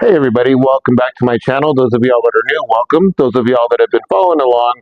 Hey everybody, welcome back to my channel. Those of y'all that are new, welcome. Those of y'all that have been following along,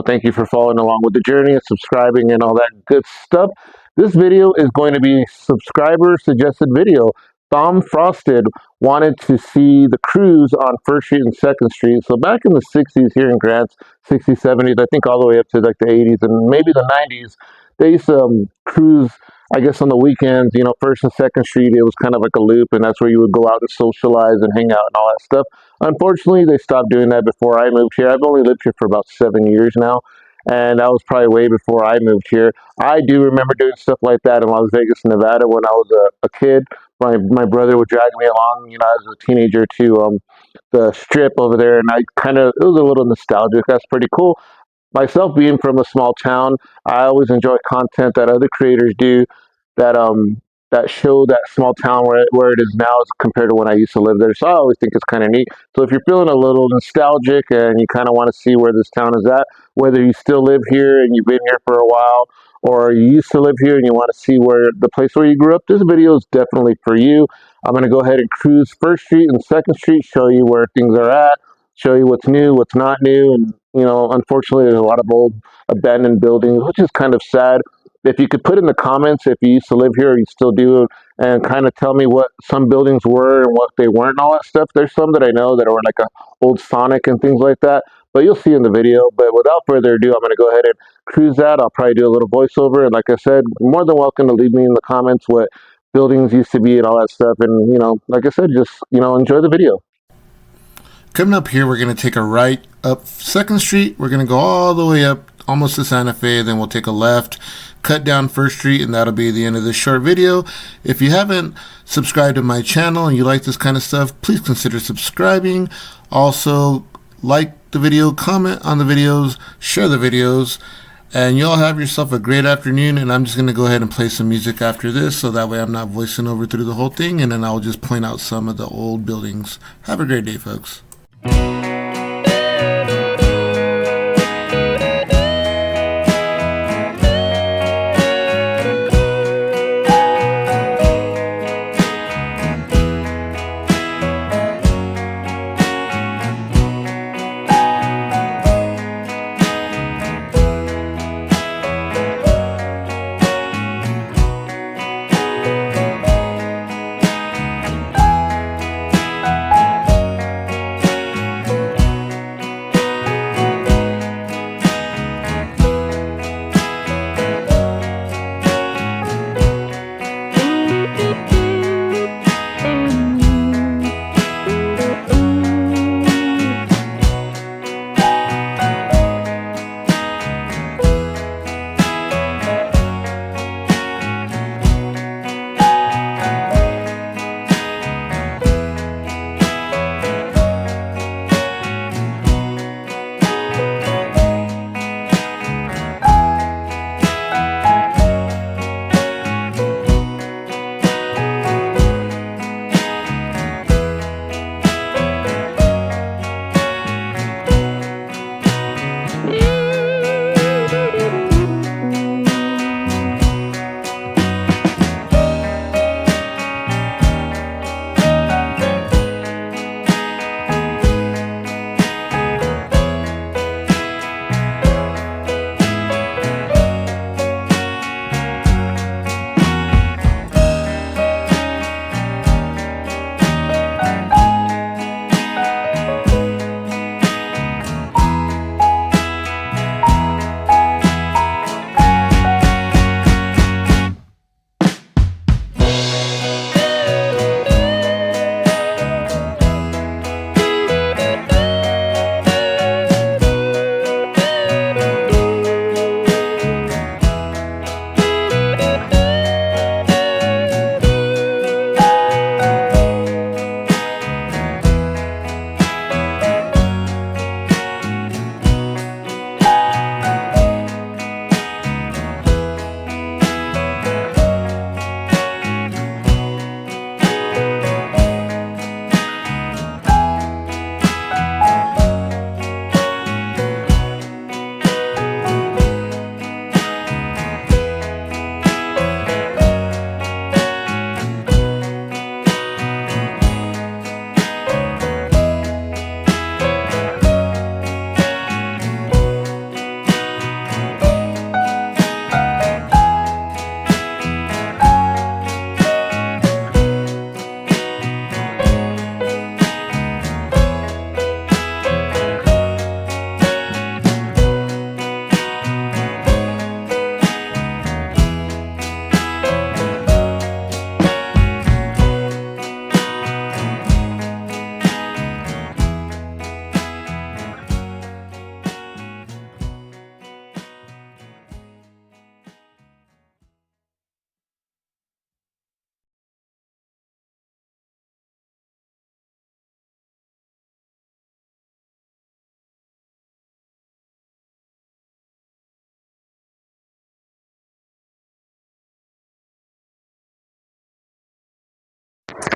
thank you for following along with the journey and subscribing and all that good stuff. This video is going to be subscriber suggested video. Thom Frosted wanted to see the cruise on First Street and Second Street. So back in the 60s here in Grants, 60s, 70s, I think all the way up to like the 80s and maybe the 90s, they used to cruise, I guess, on the weekends, First and Second Street, it was kind of like a loop, and that's where you would go out and socialize and hang out and all that stuff. Unfortunately, they stopped doing that before I moved here. I've only lived here for about 7 years now, and that was probably way before I moved here. I do remember doing stuff like that in Las Vegas, Nevada when I was a kid. My brother would drag me along, as a teenager to the strip over there, and it was a little nostalgic. That's pretty cool. Myself being from a small town, I always enjoy content that other creators do that that show that small town where it is now as compared to when I used to live there. So I always think it's kind of neat. So if you're feeling a little nostalgic and you kind of want to see where this town is at, whether you still live here and you've been here for a while, or you used to live here and you want to see where the place where you grew up, this video is definitely for you. I'm going to go ahead and cruise First Street and Second Street, show you where things are at, show you what's new, what's not new, and unfortunately, there's a lot of old abandoned buildings, which is kind of sad. If you could put in the comments if you used to live here or you still do, and kind of tell me what some buildings were and what they weren't and all that stuff. There's some that I know that are like a old Sonic and things like that, but you'll see in the video. But without further ado, I'm going to go ahead and cruise that. I'll probably do a little voiceover, and like I said, more than welcome to leave me in the comments what buildings used to be and all that stuff. And like I said, just enjoy the video. Coming up here, we're going to take a right up 2nd Street. We're going to go all the way up almost to Santa Fe. Then we'll take a left, cut down 1st Street, and that'll be the end of this short video. If you haven't subscribed to my channel and you like this kind of stuff, please consider subscribing. Also, like the video, comment on the videos, share the videos, and y'all have yourself a great afternoon. And I'm just going to go ahead and play some music after this, so that way I'm not voicing over through the whole thing, and then I'll just point out some of the old buildings. Have a great day, folks.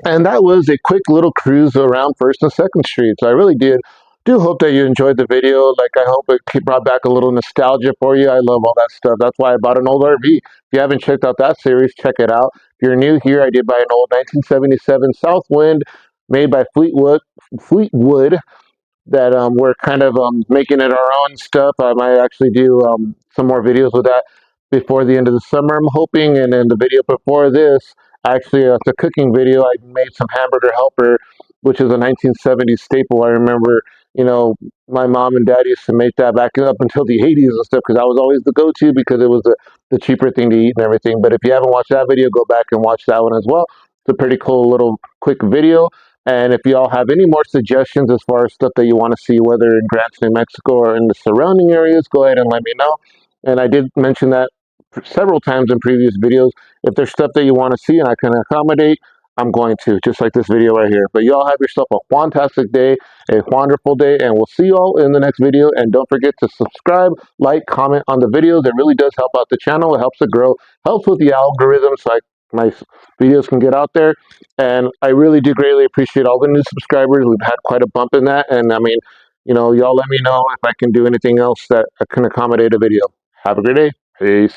And that was a quick little cruise around First and Second Street. So I really do hope that you enjoyed the video. Like, I hope it brought back a little nostalgia for you. I love all that stuff. That's why I bought an old RV. If you haven't checked out that series, check it out. If you're new here, I did buy an old 1977 Southwind made by Fleetwood that we're kind of making it our own stuff. I might actually do some more videos with that before the end of the summer, I'm hoping. And then the video before this, actually, it's a cooking video. I made some hamburger helper, which is a 1970s staple. I remember, my mom and dad used to make that back up until the 80s and stuff, because that was always the go-to because it was the cheaper thing to eat and everything. But if you haven't watched that video, go back and watch that one as well. It's a pretty cool little quick video. And if y'all have any more suggestions as far as stuff that you want to see, whether in Grants, New Mexico or in the surrounding areas, go ahead and let me know. And I did mention that several times in previous videos. If there's stuff that you want to see and I can accommodate, I'm going to, just like this video right here. But y'all have yourself a fantastic day, a wonderful day, and we'll see y'all in the next video. And don't forget to subscribe, like, comment on the videos. It really does help out the channel. It helps it grow, helps with the algorithm, so my videos can get out there. And I really do greatly appreciate all the new subscribers. We've had quite a bump in that. And I mean, y'all let me know if I can do anything else that can accommodate a video. Have a great day. Peace.